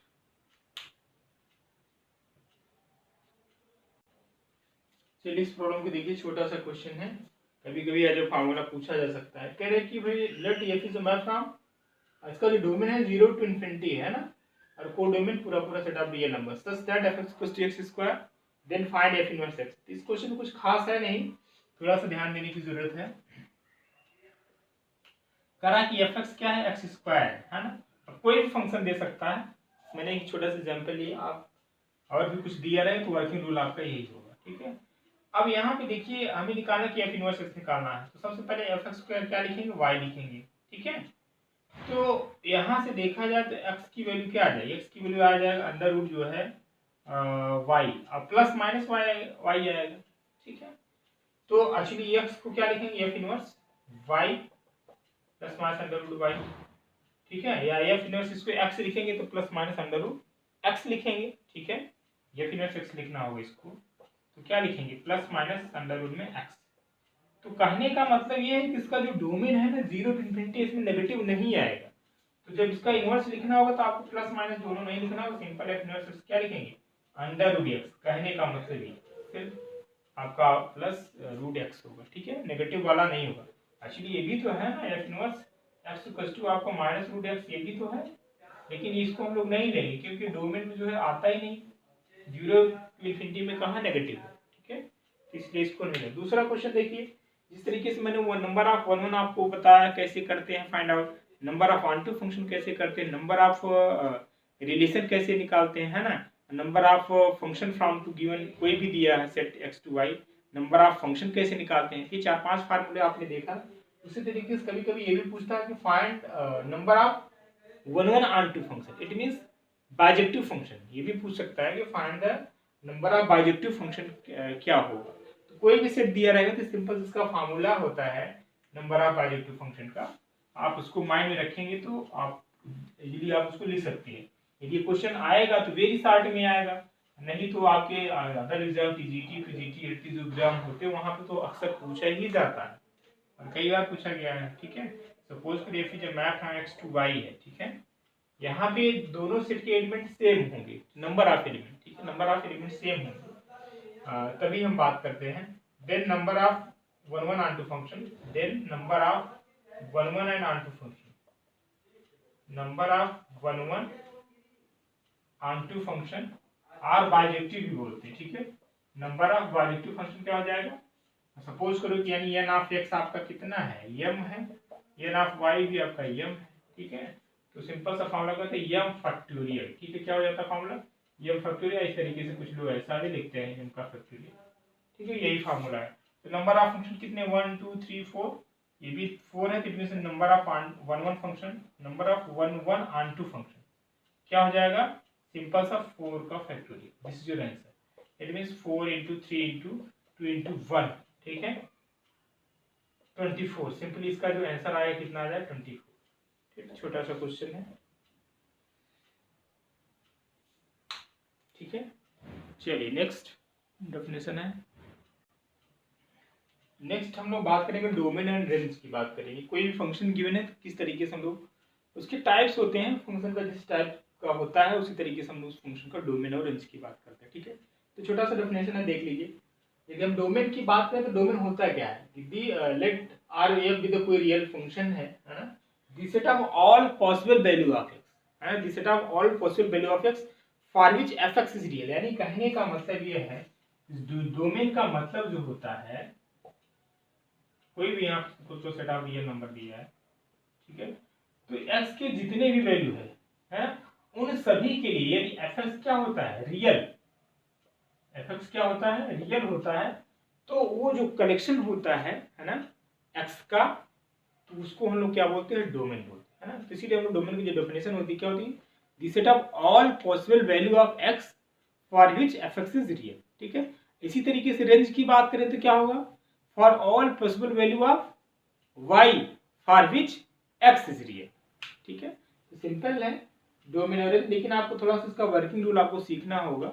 चलिए इस प्रॉब्लम को देखिए, छोटा सा क्वेश्चन है, कभी कभी एज ए फार्मूला पूछा जा सकता है। कह रहे कि भाई let f is a map from, इसका जो डोमेन है 0 to infinity है ना, और को डोमेन पूरा पूरा set of real numbers, such that f equals to x², then find f inverse x। इस क्वेश्चन में कुछ खास है नहीं, थोड़ा सा ध्यान देने की जरूरत है। करा कि fx क्या है, x² है ना, अब कोई भी फंक्शन दे सकता है। मैंने एक छोटा सा एग्जांपल लिया, आप और भी कुछ दिया रहे तो वर्किंग रूल आपका यही होगा, ठीक है। अब यहाँ पे देखिए हमें निकालना कि f इनवर्स x निकालना है, तो सबसे पहले f(x²) क्या लिखेंगे, y लिखेंगे, ठीक है। तो यहाँ से देखा जाए तो x की वैल्यू क्या आ जाएगी, x की वैल्यू आ जाएगा अंडर रूट जो है y, अब प्लस माइनस y आएगा, ठीक है। तो एक्चुअली x को क्या लिखेंगे, f inverse y plus minus under root y, ठीक है, या f इनवर्स इसको x लिखेंगे तो plus minus under root x लिखेंगे, ठीक है। f इनवर्स x लिखना होगा इसको, तो क्या लिखेंगे, प्लस माइनस अंडर रूट में x। तो कहने का मतलब ये है कि इसका जो डोमेन है ना 0 to infinity, इसमें नेगेटिव नहीं आएगा। तो जब इसका इनवर्स लिखना होगा तो आपको प्लस माइनस दोनों नहीं लिखना होगा, सिंपल एफ इनवर्स क्या लिखेंगे, अंडर रूट एक्स। कहने का मतलब ये फिर आपका प्लस रूट एक्स होगा, ठीक है, नेगेटिव वाला नहीं होगा। एक्चुअली ये भी तो है ना, f inverse x equal to आपको माइनस रूट एक्स, ये भी तो है, लेकिन इसको हम लोग नहीं लेंगे क्योंकि डोमेन में जो है आता ही नहीं, 0 to infinity में कहाँ नेगेटिव है, ठीक है, इसलिए इसको नहीं लेंगे। दूसरा क्वेश्चन देखिए, जिस तरीके से मैंने वो नंबर ऑफ 1 1 आपको बताया कैसे करते हैं find out, number of onto function कैसे करते हैं, नंबर ऑफ रिलेशन कैसे निकालते हैं, है ना, number of function from to given कोई भी दिया है set x to y, number of function कैसे निकालते हैं, ये 4-5 फार्मूले आपने देखा। उसी तरीके से कभी कभी ये भी पूछता है कि find number of 1 1 onto function, it means bijective function, ये भी पूछ सकता है कि find the number of bijective function क्या होगा। तो कोई भी सेट दिया रहेगा तो सिंपल इसका फार्मूला होता है नंबर ऑफ बाइजेक्टिव फंक्शन का, आप उसको माइंड में रखेंगे तो आप इजीली आप उसको लिख सकते हैं। यदि क्वेश्चन आएगा तो वेरी शॉर्ट में आएगा, नहीं तो आपके other exam TGT PGT LT जो एग्जाम होते हैं वहां पे तो अक्सर पूछा ही जाता है और कई बार पूछा गया है, ठीक है। सपोज करिए फिर जब मैप x to y है, ठीक है, यहाँ पे दोनों सेट के एलिमेंट सेम होंगे, नंबर ऑफ एलिमेंट, ठीक है, नंबर ऑफ एलिमेंट सेम होंगे, तभी हम बात करते हैं। Then number of 1 1 onto function, then number of 1 1 and onto function, number of 1 1 onto function, are bijective भी बोलते हैं, ठीक है। नंबर ऑफ बाइजेक्टिव फंक्शन क्या हो जाएगा, सपोज करो कि यानी एन ऑफ एक्स आपका कितना है, यम है, एन ऑफ वाई भी आपका यम है, ठीक है। तो सिंपल सा फॉर्मूला कहते हैं यम फैक्टोरियल, ठीक है। क्या हो जाता है फॉर्मूला, यम फैक्टोरियल। इस तरीके से कुछ लोग ऐसा भी लिखते हैं यम का फैक्टोरियल, ठीक है, यही फॉर्मूला है। तो नंबर ऑफ फंक्शन कितने, 1 2 3 4, ये भी 4 है, कितने से number of one one function, number of one one onto function क्या हो जाएगा, सिंपल सा 4 का factorial, this is your answer. It means 4 into 3 into 2 into 1, ठीक है, 24। सिंपली इसका जो आंसर आएगा कितना आ जाए, 24, ठीक है। छोटा सा क्वेश्चन है, ठीक है। चलिए नेक्स्ट डेफिनेशन है। नेक्स्ट हम लोग बात करेंगे डोमेन एंड रेंज की बात करेंगे। कोई भी फंक्शन गिवन है तो किस तरीके से हम लोग, उसके टाइप्स होते हैं फंक्शन का, जिस टाइप का होता है उसी तरीके से हम लोग उस फंक्शन का डोमेन और रेंज की बात करते हैं, ठीक है। तो छोटा सा डेफिनेशन है, देख लीजिए। यदि हम डोमेन की बात करें तो डोमेन होता क्या है, लेट आर एफ भी कोई रियल फंक्शन है ना, the set of all possible value of x, है ना, the set of all possible value of x for which F x is real. यानी कहने का मतलब ये है, डोमेन का मतलब जो होता है, कोई भी आपको तो सेट ऑफ रियल नंबर दिया है, ठीक है, तो एक्स के जितने भी वैल्यू है उन सभी के लिए यदि एफ एक्स क्या होता है, रियल, एफ एक्स क्या होता है, रियल होता है, तो वो जो कलेक्शन होता है ना एक्स का, तो उसको हम लोग क्या बोलते हैं, डोमेन बोलते हैं, है ना। तो इसीलिए हम लोग डोमेन की जो डेफिनेशन होती है क्या होती है, the set of all possible value of x for which F x is real, ठीक है। इसी तरीके से रेंज की बात करें तो क्या होगा, for all possible value of y for which x is real, ठीक है। तो सिंपल है डोमेन और रेंज, लेकिन आपको थोड़ा सा इसका वर्किंग रूल आपको सीखना होगा।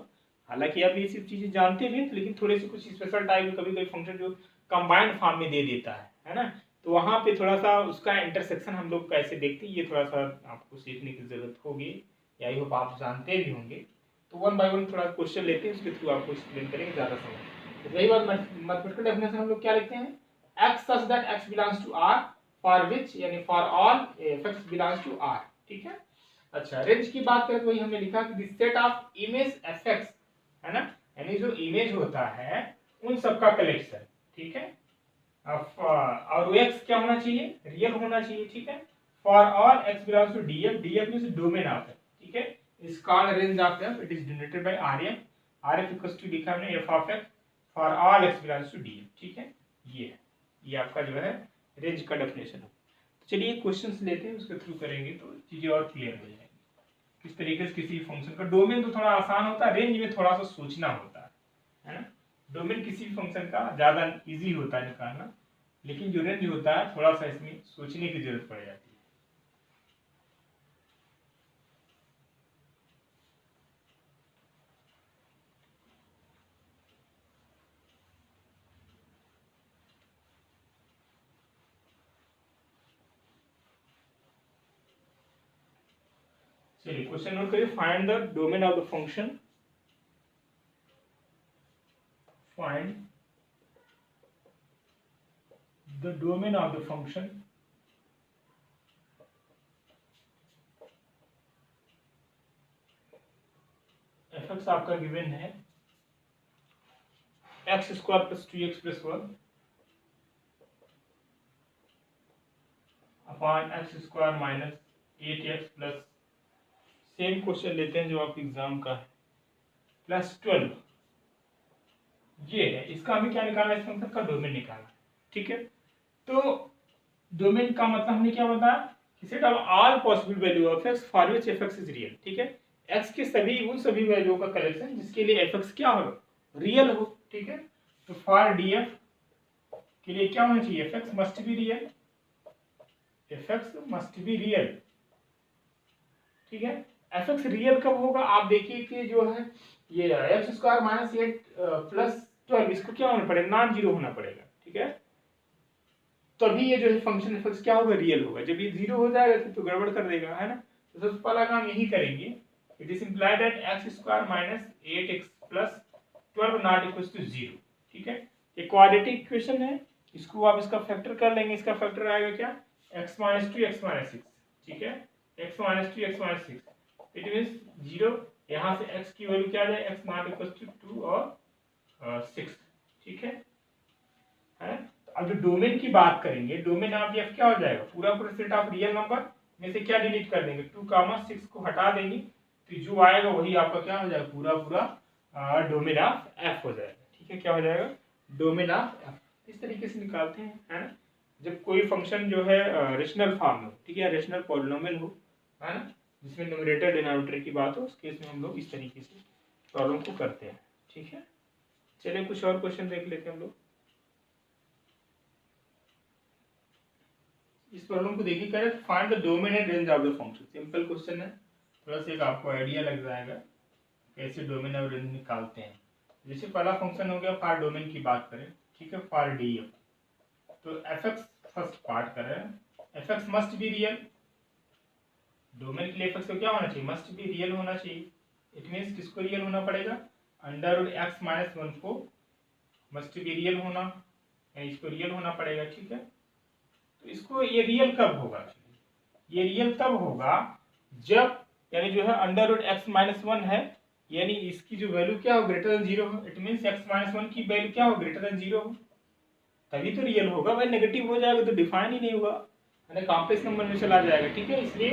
हालांकि आप ये सब चीजें जानते भी हैं, लेकिन थोड़े से कुछ स्पेशल टाइप कभी कभी फंक्शन जो कंबाइंड फॉर्म में दे देता है ना, तो वहां पे थोड़ा सा उसका इंटरसेक्शन हम लोग कैसे देखते हैं, ये थोड़ा सा आपको सीखने की जरूरत होगी, या आई होप आप जानते भी होंगे। तो वन बाय वन थोड़ा क्वेश्चन लेते हैं, उसके थ्रू आपको एक्सप्लेन करेंगे ज्यादा समय। तो वही बात मैथमेटिकल डेफिनेशन हम लोग क्या लिखते हैं, x such that x belongs to R for which यानी for all f x belongs to R, ठीक है। अच्छा, रेंज की बात करें तो वही हमने लिखा कि the set of image f x, है ना, यानी जो इमेज होता है उन सब का कलेक्शन, ठीक है। और वो x क्या होना चाहिए, रियल होना चाहिए, ठीक है। For all x belongs to df, df means domain of f, ठीक है, is called range of f, it is denoted by rf, rf equals to लिखा हमने f of x for all x belongs to df, ठीक है। ये आपका जो है रेंज का डेफिनेशन है। तो चलिए क्वेश्चंस लेते हैं, उसके थ्रू करेंगे तो चीजें और क्लियर हो जाएंगी किस तरीके से किसी फंक्शन का। डोमेन तो थोड़ा आसान होता है, रेंज में थोड़ा सा सोचना होता है ना। डोमेन किसी भी फंक्शन का ज्यादा इजी होता है निकालना, लेकिन जो रेंज होता है थोड़ा सा इसमें सोचने की जरूरत पड़ जाती है। चलिए क्वेश्चन नोट करिए, find the domain of the function, find the domain of the function F x आपका गिवन है x square plus 2x plus 1 upon x square minus 8x plus, same question लेते हैं जो आपके एग्जाम का है, plus 12, ये है। इसका हमें क्या निकालना है, इस फंक्शन का डोमेन निकालना है, ठीक है। तो डोमेन का मतलब हमने क्या बताया कि set of all possible value of x for which F x is real, ठीक है। एक्स के सभी उन सभी वैल्यू का कलेक्शन जिसके लिए एफ एक्स क्या हो, रियल हो, ठीक है। तो फॉर डी एफ के लिए क्या होना चाहिए, F x must be real, F x must be real, ठीक है। एफ एक्स रियल कब होगा, आप देखिए कि जो है ये एक्स स्क्वायर माइनस 8 प्लस 12, इसको क्या होना पड़ेगा, नॉन जीरो होना पड़ेगा, ठीक है। तभी ये जो है फंक्शन एफ एक्स क्या होगा, रियल होगा। जब ये जीरो हो जाएगा तो गड़बड़ कर देगा, है ना। तो सबसे पहला काम यही करेंगे, it is implied that x square minus 8x plus 12 not equals to 0, ठीक है। ये क्वाड्रेटिक इक्वेशन है, इसको आप इसका फैक्टर कर लेंगे, इसका फैक्टर आएगा क्या, x माइनस 2 x माइनस 6, ठीक है, x minus 2 x minus 6, it means 0 यहाँ से x की वैल्यू क्या आ जाए, x नॉट इक्वल टू 2 और 6, ठीक है। तो अब जो डोमेन की बात करेंगे, डोमेन ऑफ एफ क्या हो जाएगा, पूरा पूरा सेट ऑफ रियल नंबर में से क्या डिलीट कर देंगे, 2, 6 को हटा देंगे, तो जो आएगा वही आपका क्या हो जाएगा, पूरा पूरा डोमेन ऑफ एफ हो जाएगा, ठीक है। क्या हो जाएगा, डोमेन ऑफ एफ। इस तरीके से निकालते हैं, है ना, जब कोई फंक्शन जो है रेशनल फॉर्म में हो, ठीक है, रेशनल पॉलिनोमियल हो, है ना, जिसमें न्यूमरेटर डिनोमिनेटर की बात हो, उस केस में हम लोग इस तरीके से प्रॉब्लम को करते हैं, ठीक है। चलिए कुछ और क्वेश्चन देख लेते हैं हम लोग। इस प्रॉब्लम को देखिए, कह रहे find the domain and range of the function. Simple question है, थोड़ा सा एक आपको आइडिया लग जाएगा कैसे डोमेन और रेंज निकालते हैं। जैसे पहला फंक्शन हो गया, फॉर डोमेन की बात करें, ठीक है, फॉर डी एफ, तो एफ एक्स फर्स्ट पार्ट कर रहे हैं, F x must be real. Domain के लिए एफ एक्स को क्या होना चाहिए, मस्ट बी रियल होना चाहिए। इट मीन्स किसको रियल होना पड़ेगा, अंडर रूट एक्स माइनस 1 को मस्ट बी रियल होना, यानी इसको रियल होना पड़ेगा, ठीक है। तो इसको ये रियल कब होगा, ये रियल तब होगा जब, यानी जो है अंडर रूट एक्स माइनस 1 है, यानी इसकी जो वैल्यू क्या हो, ग्रेटर देन 0 हो। इट मीन्स एक्स माइनस 1 की वैल्यू क्या हो, ग्रेटर देन 0 हो, तभी तो रियल होगा। भाई नेगेटिव हो जाएगा तो डिफाइन ही नहीं होगा, यानी कॉम्प्लेक्स नंबर में चला जाएगा, ठीक है। इसलिए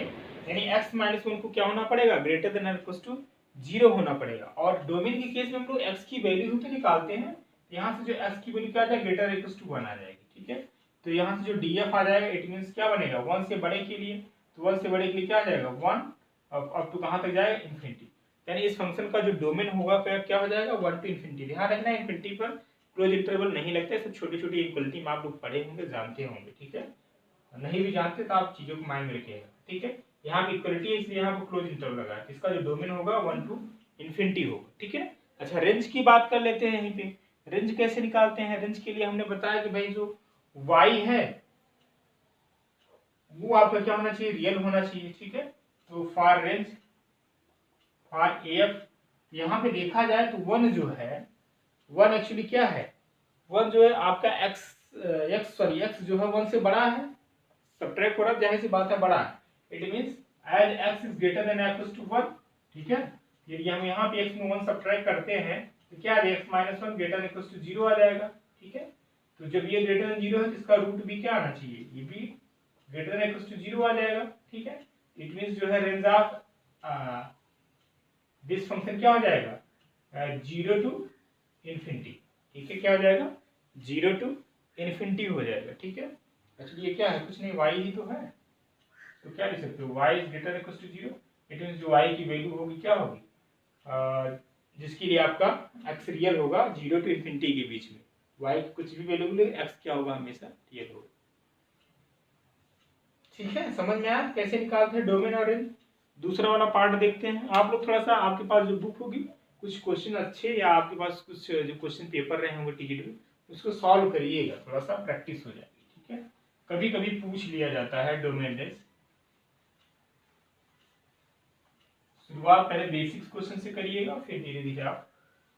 यानी एक्स माइनस 1 को क्या होना पड़ेगा, ग्रेटर देन इक्वल टू 0 होना पड़ेगा। और डोमेन के केस में हम लोग एक्स की वैल्यू तो निकालते हैं, यहाँ से जो एक्स की वैल्यू क्या आ जाएगी, ग्रेटर इक्वल टू 1 आ जाएगी, ठीक है। तो यहाँ से जो डी एफ आ जाएगा, इट मीन्स क्या बनेगा, 1 से बड़े के लिए, तो 1 से बड़े के लिए क्या आ जाएगा 1, अब तो कहाँ तक जाएगा, इन्फिनिटी। यानी इस फंक्शन का जो डोमेन होगा फिर क्या हो जाएगा, 1 टू इन्फिनिटी। ध्यान रखना इन्फिनिटी पर क्लोज इंटरवल नहीं लगता है, सब छोटी छोटी इक्वलिटी में आप लोग पढ़े होंगे, जानते होंगे, ठीक है। नहीं भी जानते तो आप चीजों को माइंड में रखिएगा, ठीक है। यहाँ पे इक्वलिटी है इसलिए यहाँ पर क्लोज इंटरवल लगा है, इसका जो डोमेन होगा 1 टू इन्फिनिटी होगा, ठीक है। अच्छा, रेंज की बात कर लेते हैं। यहीं पे रेंज कैसे निकालते हैं, रेंज के लिए हमने बताया कि भाई जो y है वो आपका क्या होना चाहिए, रियल होना चाहिए, ठीक है। तो फॉर रेंज फॉर एफ, यहाँ पे देखा जाए तो 1 जो है, 1 एक्चुअली क्या है, 1 जो है आपका x जो है 1 से बड़ा है, सब्ट्रैक्ट हो रहा है, जाहिर सी बात है बड़ा है। It means as x is greater than equal to 1, ठीक है। यदि हम यहाँ पे x में 1 सब्ट्रैक्ट करते हैं तो क्या है, x minus 1 greater than equal to 0 आ जाएगा, ठीक है। तो जब ये ग्रेटर देन 0 है तो इसका रूट भी क्या आना चाहिए, ये भी ग्रेटर देन इक्वल टू 0 आ जाएगा, ठीक है। इट मींस जो है रेंज ऑफ दिस फंक्शन क्या हो जाएगा, 0 टू इन्फिनिटी, ठीक है। क्या हो जाएगा, 0 टू इन्फिनिटी हो जाएगा, ठीक है। एक्चुअली ये क्या है, कुछ नहीं, y ही तो है, तो क्या लिख सकते हो, y is greater equal to 0। It means जो y की वैल्यू होगी क्या होगी, जिसके लिए आपका x रियल होगा 0 टू इन्फिनिटी के बीच में, y की कुछ भी वैल्यू ले, x क्या होगा, हमेशा रियल होगा, ठीक है। समझ में आया कैसे निकालते हैं डोमेन और रेंज। दूसरा वाला पार्ट देखते हैं। आप लोग थोड़ा सा, आपके पास जो बुक होगी कुछ क्वेश्चन अच्छे, या आपके पास कुछ जो क्वेश्चन पेपर रहे होंगे टीजीटी में, उसको सॉल्व करिएगा, थोड़ा सा प्रैक्टिस हो जाएगी, ठीक है। कभी कभी पूछ लिया जाता है डोमेन रेंज। शुरुआत पहले बेसिक्स क्वेश्चन से करिएगा, फिर धीरे धीरे आप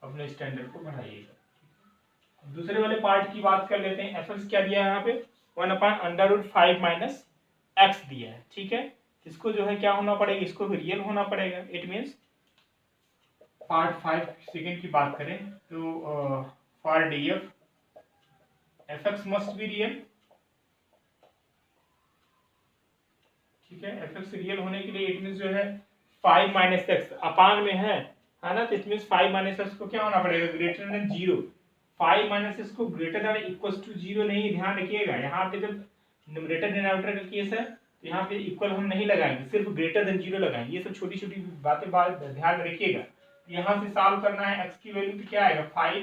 अपने स्टैंडर्ड को बढ़ाइएगा। दूसरे वाले पार्ट की बात कर लेते हैं। एफ क्या दिया है यहाँ पे, 1/√5 माइनस एक्स दिया है, ठीक है। इसको जो है क्या होना पड़ेगा, इसको भी रियल होना पड़ेगा। इट मीन्स पार्ट 5 सेकेंड की बात करें तो for D F x must be real, ठीक है। एफ एक्स रियल होने के लिए इट मीन्स जो है 5 माइनस एक्स अपान में है ना, तो इट मीन्स 5 माइनस एक्स को क्या होना पड़ेगा, ग्रेटर देन 0। 5 माइनस एक्स को ग्रेटर देन इक्वल टू 0 नहीं, ध्यान रखिएगा यहाँ पे जब न्यूमरेटर डिनोमिनेटर का केस है तो यहाँ पे इक्वल हम नहीं लगाएंगे, सिर्फ ग्रेटर देन 0 लगाएंगे। ये सब छोटी छोटी बातें ध्यान में रखिएगा। यहाँ से सॉल्व करना है, x की वैल्यू तो क्या आएगा, 5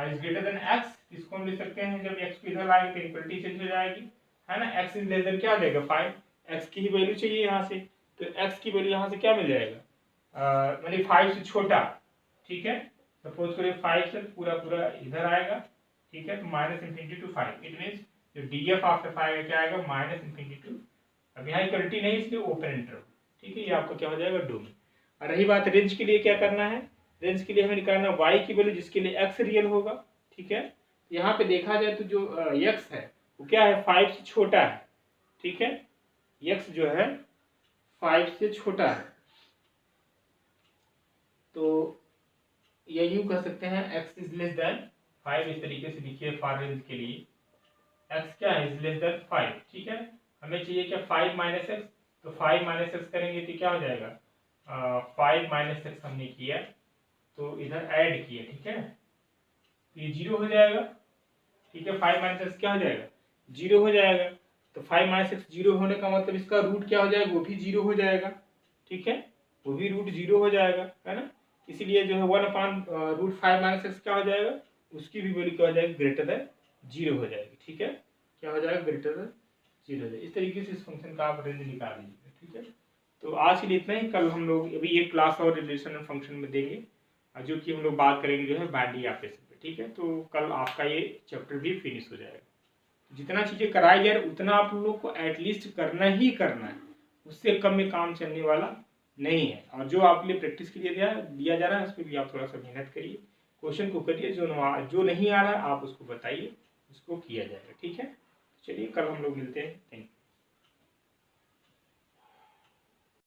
इज ग्रेटर देन x। इसको हम लिख सकते हैं, जब x को इधर लाएंगे तो इक्वलिटी चेंज हो जाएगी, है ना। x इज लेस देन क्या आ जाएगा 5, x की ही वैल्यू चाहिए यहाँ से, तो x की वैल्यू यहाँ से क्या मिल जाएगा, मतलब 5 से छोटा, ठीक है। सपोज करिए 5 से पूरा पूरा इधर आएगा, ठीक है। तो minus infinity to 5, it means जो डी एफ आफ्टर 5 क्या आएगा, माइनस इन्फिनिटी टू, अब यहाँ इक्वलिटी नहीं इसलिए ओपन इंटरवल, ठीक है। ये आपका क्या हो जाएगा, डोमेन। और रही बात रेंज के लिए क्या करना है, रेंज के लिए हमें निकालना y की वैल्यू जिसके लिए x रियल होगा, ठीक है। यहाँ पे देखा जाए तो जो x है वो क्या है, 5 से छोटा है, ठीक है। x जो है 5 से छोटा है, तो या यूँ कह सकते हैं x इज लेस देन 5, इस तरीके से लिखिए फॉर रेंज के लिए x क्या है, इज लेस देन 5, ठीक है। हमें चाहिए क्या 5 माइनस एक्स, तो 5 माइनस एक्स करेंगे तो क्या हो जाएगा 5 माइनस एक्स हमने किया तो इधर ऐड किया, ठीक है, तो ये 0 हो जाएगा, ठीक है। 5 माइनस एक्स क्या हो जाएगा 0 हो जाएगा, तो 5 माइनस एक्स 0 होने का मतलब इसका रूट क्या हो जाएगा, वो भी 0 हो जाएगा, ठीक है, वो भी रूट 0 हो जाएगा, है ना। इसीलिए जो है 1/√5 माइनस एक्स क्या हो जाएगा, उसकी भी वैल्यू क्या हो जाएगी, ग्रेटर देन 0 हो जाएगी, ठीक है, क्या हो जाएगा, ग्रेटर देन 0 हो जाएगा। इस तरीके से इस फंक्शन का आप रेंज निकाल लीजिएगा, ठीक है। तो आज के लिए इतना ही, कल हम लोग अभी एक क्लास और रिलेशन एंड फंक्शन में देंगे, जो कि हम लोग बात करेंगे जो है बाइनरी ऑपरेशन पे, ठीक है। तो कल आपका ये चैप्टर भी फिनिश हो जाएगा। जितना चीज़ें कराई जाए उतना आप लोग को एटलीस्ट करना ही करना है, उससे कम में काम चलने वाला नहीं है। और जो आपके लिए प्रैक्टिस के लिए दिया जा रहा है उस पर भी आप थोड़ा सा मेहनत करिए, क्वेश्चन को करिए, जो नहीं आ रहा है आप उसको बताइए, उसको किया जाएगा, ठीक है। चलिए कल हम लोग मिलते हैं, थैंक यू।